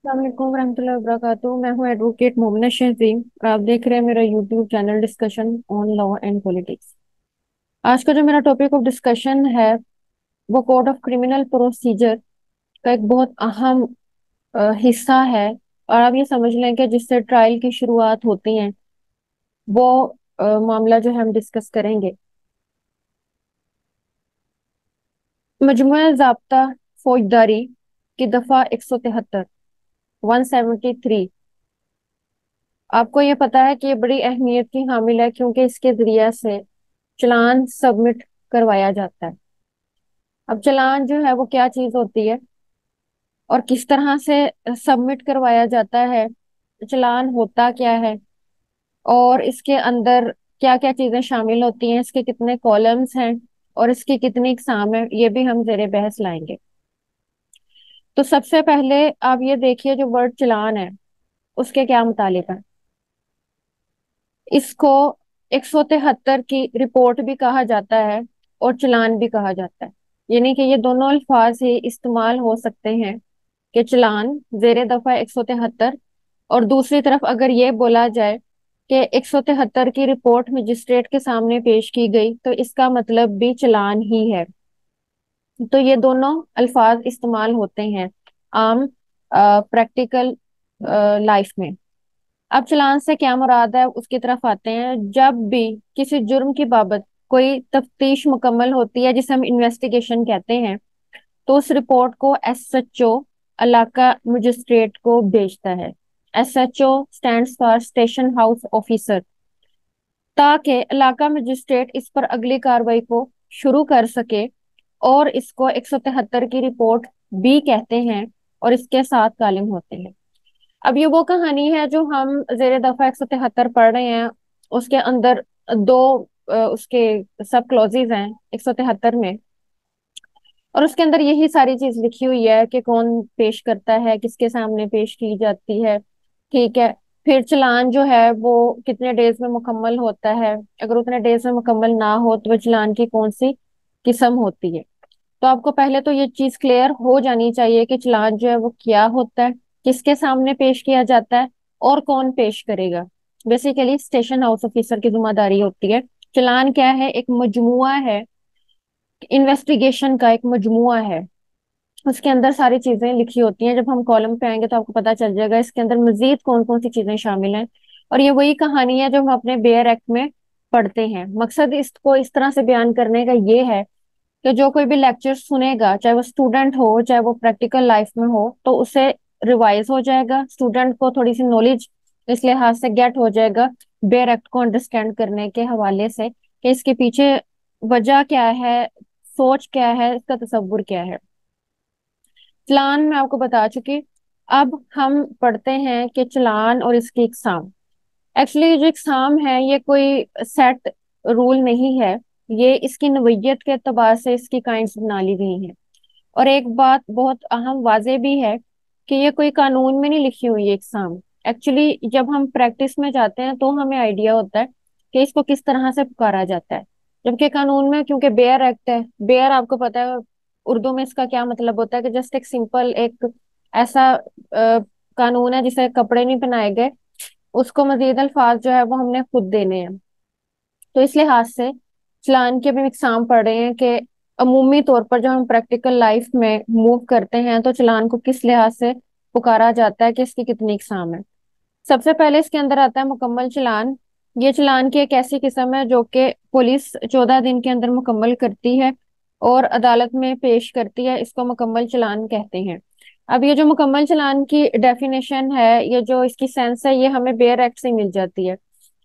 अस्सलामुअलैकुम वरहमतुल्लाहि वबरकातुहू। मैं हूँ एडवोकेट मोमिना शहजीम और आप देख रहे हैं मेरा YouTube channel discussion on law and politics. आज का जो मेरा टॉपिक ऑफ डिस्कशन है वो कोड ऑफ क्रिमिनल प्रोसीजर का एक बहुत अहम हिस्सा है। और आप ये समझ लें कि जिससे ट्रायल की शुरुआत होती है वो मामला जो है हम डिस्कस करेंगे। मजमुआ ज़ाब्ता फौजदारी की दफा 173 173। आपको ये पता है कि ये बड़ी अहमियत की हामिल है क्योंकि इसके जरिया से चालान सबमिट करवाया जाता है। अब चालान जो है वो क्या चीज होती है और किस तरह से सबमिट करवाया जाता है, चालान होता क्या है और इसके अंदर क्या क्या चीजें शामिल होती हैं, इसके कितने कॉलम्स हैं और इसकी कितनी इकसाम है, ये भी हम जेरे बहस लाएंगे। तो सबसे पहले आप ये देखिए जो वर्ड चालान है उसके क्या मुतालिक है। इसको 173 की रिपोर्ट भी कहा जाता है और चालान भी कहा जाता है। यानी कि ये दोनों अल्फाज ही इस्तेमाल हो सकते हैं कि चालान जेर दफा 173। और दूसरी तरफ अगर ये बोला जाए कि 173 की रिपोर्ट मजिस्ट्रेट के सामने पेश की गई तो इसका मतलब भी चालान ही है। तो ये दोनों अल्फाज इस्तेमाल होते हैं आम प्रैक्टिकल लाइफ में। अब चालान से क्या मुराद है उसकी तरफ आते हैं। जब भी किसी जुर्म की बाबत कोई तफ्तीश मुकम्मल होती है जिसे हम इन्वेस्टिगेशन कहते हैं तो उस रिपोर्ट को एसएचओ इलाका मजिस्ट्रेट को भेजता है। SHO stands for station house officer, ताकि इलाका मजिस्ट्रेट इस पर अगली कार्रवाई को शुरू कर सके। और इसको 173 की रिपोर्ट भी कहते हैं और इसके साथ कालिम होते हैं। अब ये वो कहानी है जो हम जेर दफा 173 पढ़ रहे हैं। उसके अंदर दो उसके सब क्लॉजेज हैं 173 में। और उसके अंदर यही सारी चीज लिखी हुई है कि कौन पेश करता है, किसके सामने पेश की जाती है। ठीक है। फिर चालान जो है वो कितने डेज में मुकम्मल होता है, अगर उतने डेज में मुकम्मल ना हो तो वो चालान की कौन सी किस्म होती है। तो आपको पहले तो ये चीज क्लियर हो जानी चाहिए कि चालान जो है वो क्या होता है, किसके सामने पेश किया जाता है और कौन पेश करेगा। बेसिकली स्टेशन हाउस ऑफिसर की जिम्मेदारी होती है। चालान क्या है, एक मजमुआ है, इन्वेस्टिगेशन का एक मजमुआ है। उसके अंदर सारी चीजें लिखी होती हैं। जब हम कॉलम पे आएंगे तो आपको पता चल जाएगा इसके अंदर मजीद कौन कौन सी चीजें शामिल हैं। और ये वही कहानी है जो हम अपने बेयर एक्ट में पढ़ते हैं। मकसद इसको इस तरह से बयान करने का ये है कि जो कोई भी लेक्चर सुनेगा, चाहे वो स्टूडेंट हो चाहे वो प्रैक्टिकल लाइफ में हो, तो उसे रिवाइज हो जाएगा। स्टूडेंट को थोड़ी सी नॉलेज इस लिहाज से गेट हो जाएगा बेयर एक्ट को अंडरस्टैंड करने के हवाले से कि इसके पीछे वजह क्या है, सोच क्या है, इसका तसव्वुर क्या है। चालान मैं आपको बता चुकी। अब हम पढ़ते हैं कि चालान और इसकी इकसाम। एक्चुअली जो इकसाम है ये कोई सेट रूल नहीं है, ये इसकी नोयत के एतबार से इसकी काइंड्स बना ली गई हैं। और एक बात बहुत अहम वाजे भी है कि ये कोई कानून में नहीं लिखी हुई है इकसाम। एक्चुअली जब हम प्रैक्टिस में जाते हैं तो हमें आइडिया होता है कि इसको किस तरह से पुकारा जाता है। जबकि कानून में, क्योंकि बेयर एक्ट है, बेयर आपको पता है उर्दू में इसका क्या मतलब होता है कि जस्ट एक सिंपल एक ऐसा कानून है जिसे कपड़े नहीं पहनाए गए, उसको मजीद अल्फाज जो है वो हमने खुद देने हैं। तो इस लिहाज से चालान के भी इकसाम पढ़ रहे हैं कि अमूमी तौर पर जब हम प्रैक्टिकल लाइफ में मूव करते हैं तो चालान को किस लिहाज से पुकारा जाता है कि इसकी कितनी इकसाम है। सबसे पहले इसके अंदर आता है मुकम्मल चालान। ये चालान की एक ऐसी किस्म है जो कि पुलिस 14 दिन के अंदर मुकम्मल करती है और अदालत में पेश करती है। इसको मुकम्मल चालान कहते हैं। अब ये जो मुकम्मल चालान की डेफिनेशन है, ये जो इसकी सेंस है, ये हमें बेयर एक्ट से मिल जाती है।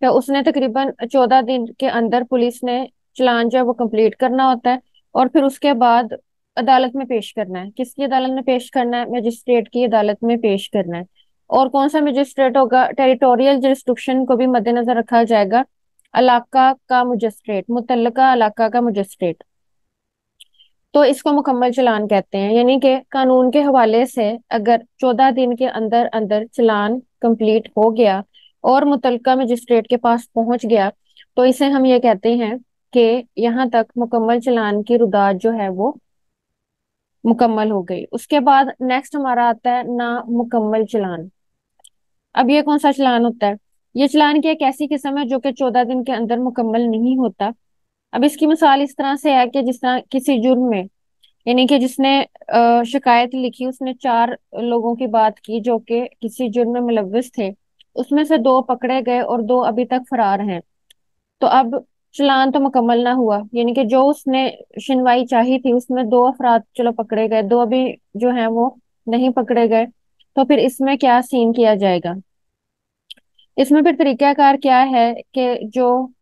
तो उसने तकरीबन 14 दिन के अंदर पुलिस ने चालान जो है वो कंप्लीट करना होता है और फिर उसके बाद अदालत में पेश करना है। किसकी अदालत में पेश करना है? मजिस्ट्रेट की अदालत में पेश करना है। और कौन सा मजिस्ट्रेट होगा? टेरिटोरियल जुरिस्डिक्शन को भी मद्देनजर रखा जाएगा। इलाका का मजिस्ट्रेट, मुतल्लका इलाका का मजिस्ट्रेट। तो इसको मुकम्मल चालान कहते हैं। यानी कि कानून के हवाले से अगर 14 दिन के अंदर अंदर चालान कंप्लीट हो गया और मुतल्लका मजिस्ट्रेट के पास पहुंच गया तो इसे हम ये कहते हैं कि यहाँ तक मुकम्मल चालान की रुदात जो है वो मुकम्मल हो गई। उसके बाद नेक्स्ट हमारा आता है ना मुकम्मल चालान। अब ये कौन सा चालान होता है? ये चालान की एक ऐसी किस्म है जो कि 14 दिन के अंदर मुकम्मल नहीं होता। अब इसकी मिसाल इस तरह से है कि जिस तरह किसी जुर्म में, यानी कि जिसने शिकायत लिखी, उसने 4 लोगों की बात की जो कि किसी जुर्म में मुलव्विस थे, उसमें से 2 पकड़े गए और 2 अभी तक फरार हैं। तो अब चालान तो मुकम्मल ना हुआ, यानी कि जो उसने सुनवाई चाही थी उसमें 2 अफराद चलो पकड़े गए, 2 अभी जो हैं वो नहीं पकड़े गए। तो फिर इसमें क्या सीन किया जाएगा? इसमें फिर तरीकाकार क्या है कि जो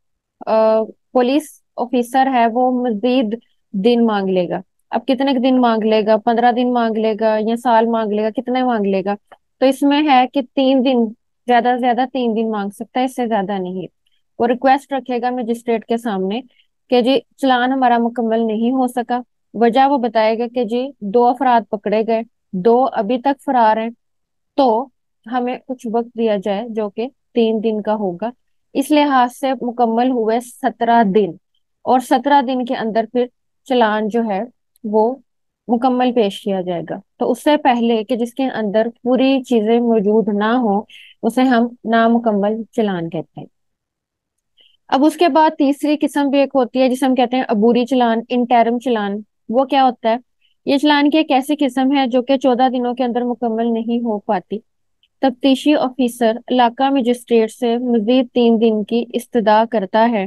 पुलिस ऑफिसर है वो मजीद दिन मांग लेगा। अब कितने के दिन मांग लेगा? 15 दिन मांग लेगा या साल मांग लेगा? कितने मांग लेगा? तो इसमें है कि 3 दिन, ज्यादा से ज्यादा 3 दिन मांग सकता है, इससे ज्यादा नहीं। वो रिक्वेस्ट रखेगा मजिस्ट्रेट के सामने कि जी चालान हमारा मुकम्मल नहीं हो सका। वजह वो बताएगा कि जी 2 अफराद पकड़े गए, 2 अभी तक फरार हैं, तो हमें कुछ वक्त दिया जाए जो कि 3 दिन का होगा। इस लिहाज से मुकम्मल हुए 17 दिन, और 17 दिन के अंदर फिर चालान जो है वो मुकम्मल पेश किया जाएगा। तो उससे पहले कि जिसके अंदर पूरी चीजें मौजूद ना हो, उसे हम नामुकम्मल चालान कहते हैं। अब उसके बाद तीसरी किस्म भी एक होती है जिसे हम कहते हैं अबूरी चालान, इंटरम चालान। वो क्या होता है? ये चालान की एक ऐसी किस्म है जो कि 14 दिनों के अंदर मुकम्मल नहीं हो पाती। तफ्तीशी ऑफिसर इलाका मजिस्ट्रेट से मजीद 3 दिन की इस्तदा करता है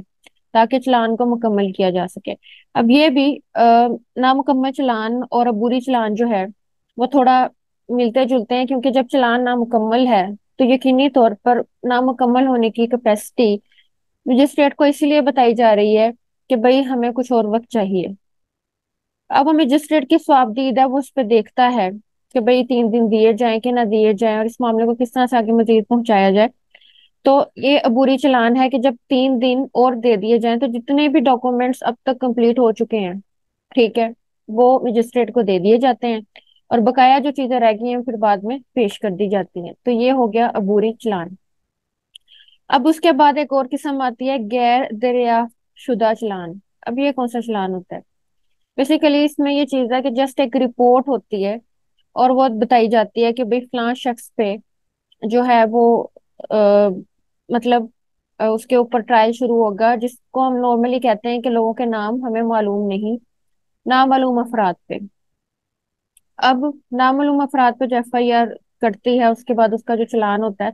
ताकि चालान को मुकम्मल किया जा सके। अब ये भी नामुकम्मल चालान और अबूरी चालान जो है वो थोड़ा मिलते जुलते हैं, क्योंकि जब चालान नामुकम्मल है तो यकीनी तौर पर नामुकम्मल होने की कैपेसिटी मजिस्ट्रेट को इसीलिए बताई जा रही है कि भाई हमें कुछ और वक्त चाहिए। अब हम मजिस्ट्रेट की स्वाबदीद है वो उस पर देखता है कि भाई 3 दिन दिए जाएं कि ना दिए जाएं, और इस मामले को किस तरह से आगे मजीद पहुंचाया जाए। तो ये अबूरी चालान है कि जब 3 दिन और दे दिए जाएं तो जितने भी डॉक्यूमेंट्स अब तक कंप्लीट हो चुके हैं, ठीक है, वो मजिस्ट्रेट को दे दिए जाते हैं, और बकाया जो चीजें रह गई हैं फिर बाद में पेश कर दी जाती हैं। तो ये हो गया अबूरी चालान। अब उसके बाद एक और किस्म आती है गैर दरियाफ्त शुदा चालान। अब ये कौन सा चालान होता है? बेसिकली इसमें ये चीज है कि जस्ट एक रिपोर्ट होती है और वो बताई जाती है कि भाई फलां शख्स पे जो है वो आ, मतलब उसके ऊपर ट्रायल शुरू होगा, जिसको हम नॉर्मली कहते हैं कि लोगों के नाम हमें मालूम नहीं, नामालूम अफराद पे। अब नामालूम अफराद पे जो FIR कटती है उसके बाद उसका जो चालान होता है,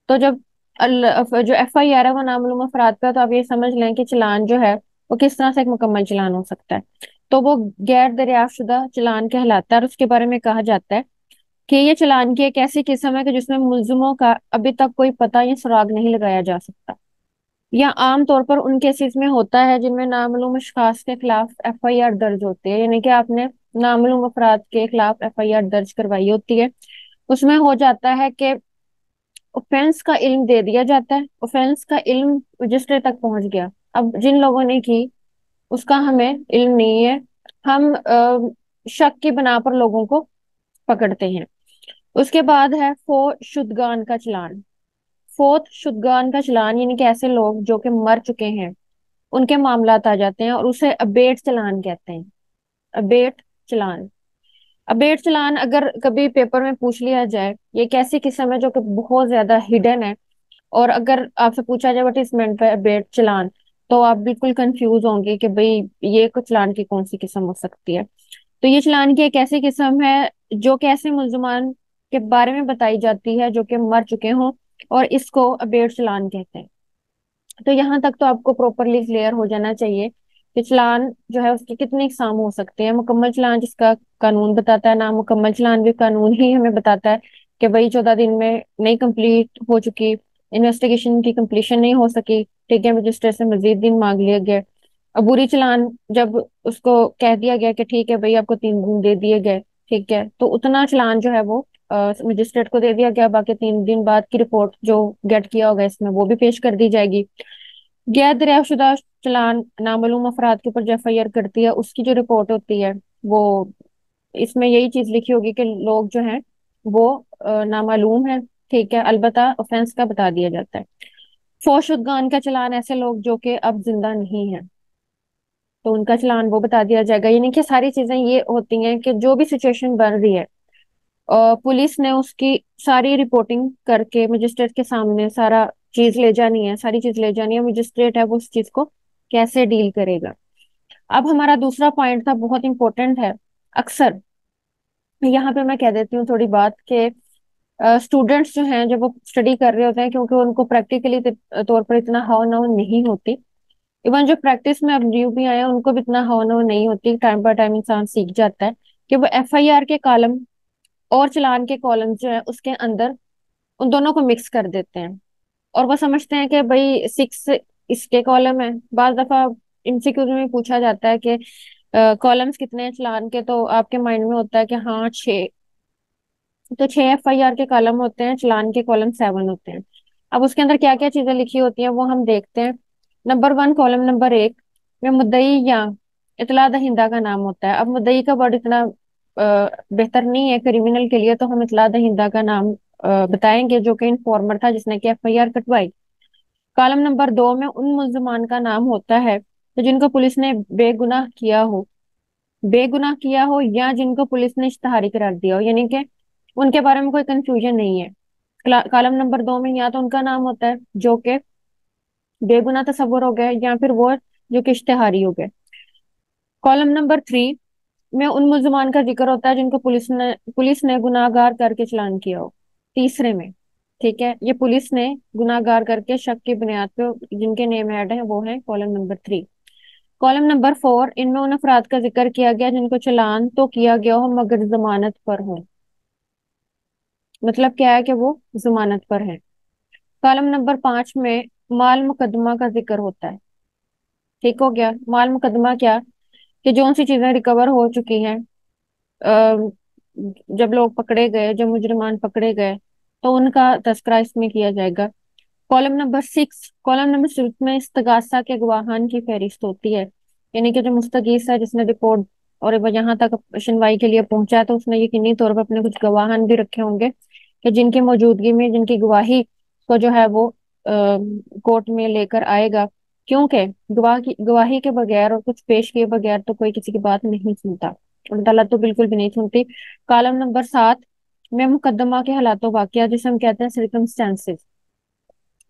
तो जब जो FIR है वो नामालूम अफराद पे है, तो आप ये समझ लें कि चालान जो है वो किस तरह से एक मुकम्मल चालान हो सकता है। तो वो गैर दरियाफ्त शुदा चालान कहलाता है, और उसके बारे में कहा जाता है कि ये चालान की एक ऐसी किस्म है कि जिसमें मुल्जिमों का अभी तक कोई पता या सुराग नहीं लगाया जा सकता। या आम तौर पर उन केसेस में होता है जिनमें नामालूम अशखास के खिलाफ FIR दर्ज होती है, यानी कि आपने नामालूम अफराद के खिलाफ FIR दर्ज करवाई होती है। उसमें हो जाता है कि ऑफेंस का इल्म दे दिया जाता है, ऑफेंस का इल्म रजिस्ट्री तक पहुंच गया। अब जिन लोगों ने की उसका हमें इल्म नहीं है, हम शक की बिना पर लोगों को पकड़ते हैं। उसके बाद है फो शुदगान का चालान। फोर्थ शुदगान का चालान यानी कि ऐसे लोग जो कि मर चुके हैं उनके मामलात आ जाते हैं, और उसे अबेट चालान कहते हैं। अबेट चालान। अबेट चालान अगर कभी पेपर में पूछ लिया जाए, ये एक ऐसी किस्म है जो कि बहुत ज्यादा हिडन है, और अगर आपसे पूछा जाए what is meant by abet challan, तो आप बिल्कुल कंफ्यूज होंगे कि भाई ये चालान की कौन सी किस्म हो सकती है। तो ये चालान की एक ऐसी किस्म है जो कि ऐसे मुल्जमान के बारे में बताई जाती है जो कि मर चुके हों, और इसको अबेट चालान कहते हैं। तो यहाँ तक तो आपको प्रॉपरली क्लियर हो जाना चाहिए कि चालान जो है उसके कितने इकसाम हो सकते हैं। मुकम्मल चालान जिसका कानून बताता है, नामुकम्मल चालान भी कानून ही हमें बताता है कि भाई 14 दिन में नहीं कंप्लीट हो चुकी, इन्वेस्टिगेशन की कंप्लीशन नहीं हो सकी, ठीक है, मजिस्ट्रेट से मजीद दिन मांग लिया गया। अबूरी चालान जब उसको कह दिया गया कि ठीक है भाई आपको 3 दिन दे दिए गए, ठीक है, तो उतना चालान जो है वो मजिस्ट्रेट को दे दिया गया, बाकी 3 दिन बाद की रिपोर्ट जो गेट किया होगा इसमें वो भी पेश कर दी जाएगी। गैर दरियाफ्तशुदा चालान नामालूम अफराद के ऊपर जो FIR करती है उसकी जो रिपोर्ट होती है वो, इसमें यही चीज लिखी होगी कि लोग जो हैं वो नामालूम है, ठीक है, अलबत्ता ऑफेंस का बता दिया जाता है। फोशुदगान का चालान ऐसे लोग जो कि अब जिंदा नहीं है। तो उनका चालान वो बता दिया जाएगा। यानी कि सारी चीजें ये होती हैं कि जो भी सिचुएशन बन रही है, पुलिस ने उसकी सारी रिपोर्टिंग करके मजिस्ट्रेट के सामने सारा चीज ले जानी है, सारी चीज ले जानी है। मजिस्ट्रेट है वो उस चीज को कैसे डील करेगा। अब हमारा दूसरा पॉइंट था, बहुत इंपॉर्टेंट है। अक्सर यहाँ पे मैं कह देती हूँ थोड़ी बात कि स्टूडेंट्स जो हैं, जब वो स्टडी कर रहे होते हैं, क्योंकि उनको प्रैक्टिकली तौर पर इतना हाव नाव नहीं होती। इवन जो प्रैक्टिस में अब न्यू भी आए हैं उनको भी इतना हाव नाव नहीं होती। टाइम बाय टाइम इंसान सीख जाता है कि वो एफआईआर के कॉलम और चालान के कॉलम जो है उसके अंदर उन दोनों को मिक्स कर देते हैं। और वो समझते हैं कि भाई 6 इसके कॉलम है। बाज दफा एमसीक्यू में पूछा जाता है कि कॉलम्स कितने हैं चालान के, तो आपके माइंड में होता है कि हाँ 6। तो 6 एफआईआर के कॉलम होते हैं, चालान के कॉलम 7 होते हैं। अब उसके अंदर क्या क्या चीजें लिखी होती हैं वो हम देखते हैं। नंबर 1, कॉलम नंबर 1 में मुद्दई या इतला दहिंदा का नाम होता है। अब मुद्दई का वर्ड इतना बेहतर नहीं है क्रिमिनल के लिए, तो हम इतला दहिंदा का नाम बताएंगे, जो कि इन्फॉर्मर था जिसने कि एफआईआर कटवाई। कॉलम नंबर 2 में उन मुल्जिमान का नाम होता है तो जिनको पुलिस ने बेगुनाह किया हो या जिनको पुलिस ने इश्तिहारी करार दिया हो, यानी कि उनके बारे में कोई कंफ्यूजन नहीं है। कॉलम नंबर 2 में या तो उनका नाम होता है जो कि बेगुनाह तस्वुर हो गए, या फिर वो जो कि इश्तिहारी हो गए। कॉलम नंबर 3 में उन मुल्जिमान का जिक्र होता है जिनको पुलिस ने गुनाहगार करके चालान किया हो, तीसरे में। ठीक है, ये पुलिस ने गुनाहगार करके शक की बुनियाद पे जिनके नेम ऐड है वो है कॉलम नंबर 3। कॉलम नंबर 4, इनमें उन अफराद का जिक्र किया गया जिनको चालान तो किया गया हो मगर जमानत पर हो। मतलब क्या है कि वो जमानत पर है। कॉलम नंबर 5 में माल मुकदमा का जिक्र होता है। ठीक हो गया। माल मुकदमा क्या, कि जो सी चीजें रिकवर हो चुकी हैं, अ, जब लोग पकड़े गए, जब मुजरिमान पकड़े गए, तो उनका तस्करा इसमें किया जाएगा। कॉलम नंबर 6 में इस्तगासा के गवाहान की फहरिस्त होती है। यानी कि जो मुस्तगीस है जिसने रिपोर्ट और वो यहाँ तक सुनवाई के लिए पहुंचा है, तो उसने यकीनी तौर पर अपने कुछ गवाहान भी रखे होंगे कि जिनकी मौजूदगी में जिनकी गवाही को जो है वो कोर्ट में लेकर आएगा। क्योंकि गवाही के बगैर और कुछ पेश किए बगैर तो कोई किसी की बात नहीं सुनता, और अदालत तो बिल्कुल भी नहीं सुनती। कॉलम नंबर 7 में मुकदमा के हालात वाकया जिसे हम कहते हैं सर्कमस्टेंसेस,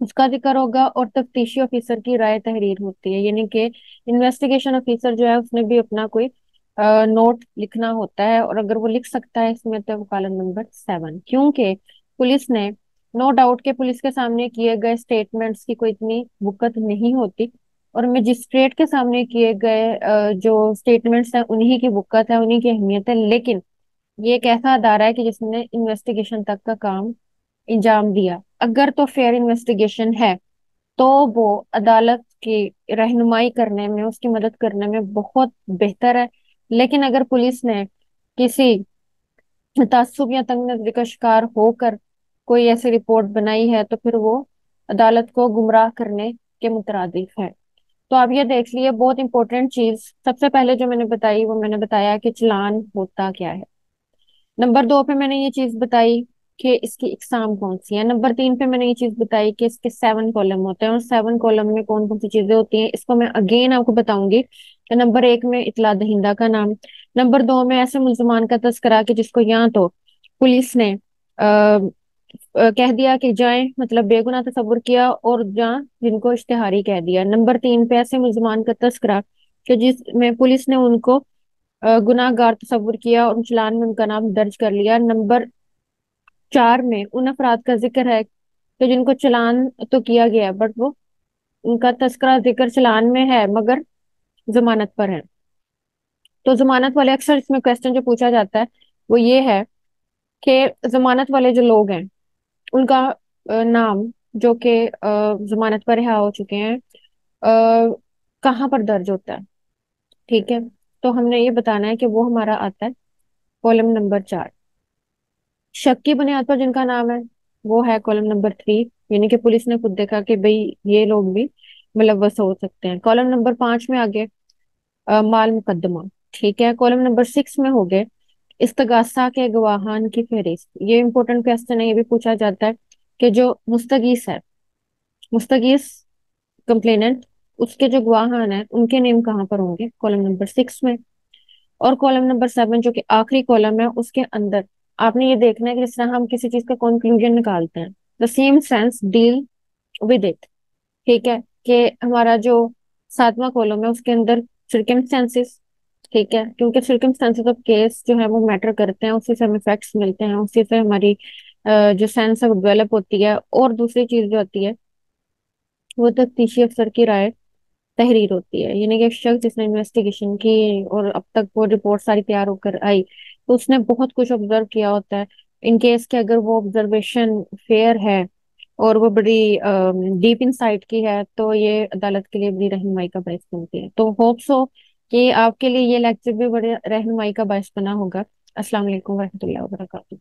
उसका जिक्र होगा। और तफ्तीशी ऑफिसर की राय तहरीर होती है, यानी कि इन्वेस्टिगेशन ऑफिसर जो है उसने भी अपना कोई नोट लिखना होता है, और अगर वो लिख सकता है इसमें तो वो कॉलम नंबर 7। क्योंकि पुलिस ने, नो डाउट के पुलिस के सामने किए गए स्टेटमेंट्स की कोई इतनी वुकत नहीं होती, और मजिस्ट्रेट के सामने किए गए जो स्टेटमेंट्स हैं उन्हीं की वुकत है, उन्हीं की अहमियत है। लेकिन ये एक ऐसा अदारा है कि जिसने इन्वेस्टिगेशन तक का काम अंजाम दिया। अगर तो फेयर इन्वेस्टिगेशन है तो वो अदालत की रहनुमाई करने में, उसकी मदद करने में बहुत बेहतर है। लेकिन अगर पुलिस ने किसी ताज्जुब या तंग नजरी का शिकार होकर कोई ऐसी रिपोर्ट बनाई है तो फिर वो अदालत को गुमराह करने के मुतरादिफ है। तो आप ये देख लिए, बहुत इंपॉर्टेंट चीज सबसे पहले जो मैंने बताई वो मैंने बताया कि चालान होता क्या है। नंबर 2 पे मैंने ये चीज बताई कि इसकी इकसाम कौन सी है। नंबर 3 पे मैंने ये चीज बताई कि इसके 7 कॉलम होते हैं, और 7 कॉलम में कौन कौन सी चीजें होती हैं इसको मैं अगेन आपको बताऊंगी। तो नंबर 1 में इतला दहिंदा का नाम। नंबर 2 में ऐसे मुल्जमान का तस्करा कि जिसको या तो पुलिस ने कह दिया कि जाए, मतलब बेगुनाह तस्वुर किया, और जहाँ जिनको इश्तिहारी कह दिया। नंबर 3 पे ऐसे मुल्जमान का तस्करा कि जिसमें पुलिस ने उनको गुनाहगार तस्वुर किया और चालान में उनका नाम दर्ज कर लिया। नंबर 4 में उन अफराद का जिक्र है कि जिनको चालान तो किया गया है बट वो उनका तस्करा जिक्र चालान में है मगर जमानत पर है। तो जमानत वाले, अक्सर इसमें क्वेश्चन जो पूछा जाता है वो ये है कि जमानत वाले जो लोग हैं उनका नाम जो कि जमानत पर रिहा हो चुके हैं, कहाँ पर दर्ज होता है। ठीक है, तो हमने ये बताना है कि वो हमारा आता है कॉलम नंबर 4। शक की बुनियाद पर जिनका नाम है वो है कॉलम नंबर 3, यानी कि पुलिस ने खुद देखा कि भाई ये लोग भी मुलव्वस हो सकते हैं। कॉलम नंबर 5 में आगे माल मुकदमा। ठीक है, कॉलम नंबर 6 में हो गए इस्तगासा के गवाहान की फहरिस्त। ये इंपॉर्टेंट क्वेश्चन है, ये भी पूछा जाता है कि जो मुस्तगीस है, मुस्तगीस कंप्लेनेंट, उसके जो गवाहान हैं उनके नेम कहाँ पर होंगे? कॉलम नंबर 6 में। और कॉलम नंबर 7 जो कि आखिरी कॉलम है, उसके अंदर आपने ये देखना है कि जिस तरह हम किसी चीज का कंक्लूजन निकालते हैं, the same sense deal with it. ठीक है, कि हमारा जो 7वां कॉलम है उसके अंदर सिर्कमस्टेंसेस। ठीक है, क्योंकि सिर्कमस्टेंसेस ऑफ केस जो है वो मैटर करते हैं, उसी से हमें फैक्ट्स मिलते हैं, उसी से हमारी जो सेंस है वो डेवलप होती है। और दूसरी चीज जो आती है वो तफ्तीशी अफसर की राय तहरीर होती है, यानी कि एक शख्स जिसने इन्वेस्टिगेशन की और अब तक वो रिपोर्ट सारी तैयार होकर आई, तो उसने बहुत कुछ ऑब्जर्व किया होता है। इन केस के अगर वो ऑब्जर्वेशन फेयर है और वो बड़ी डीप इनसाइट की है, तो ये अदालत के लिए बड़ी रहनुमाई का बायस बनती है। तो होप सो कि आपके लिए ये लेक्चर भी बड़े रहनुमाई का बायस बना होगा। अस्सलाम वालेकुम वरहमतुल्लाहि वबरकातुहू।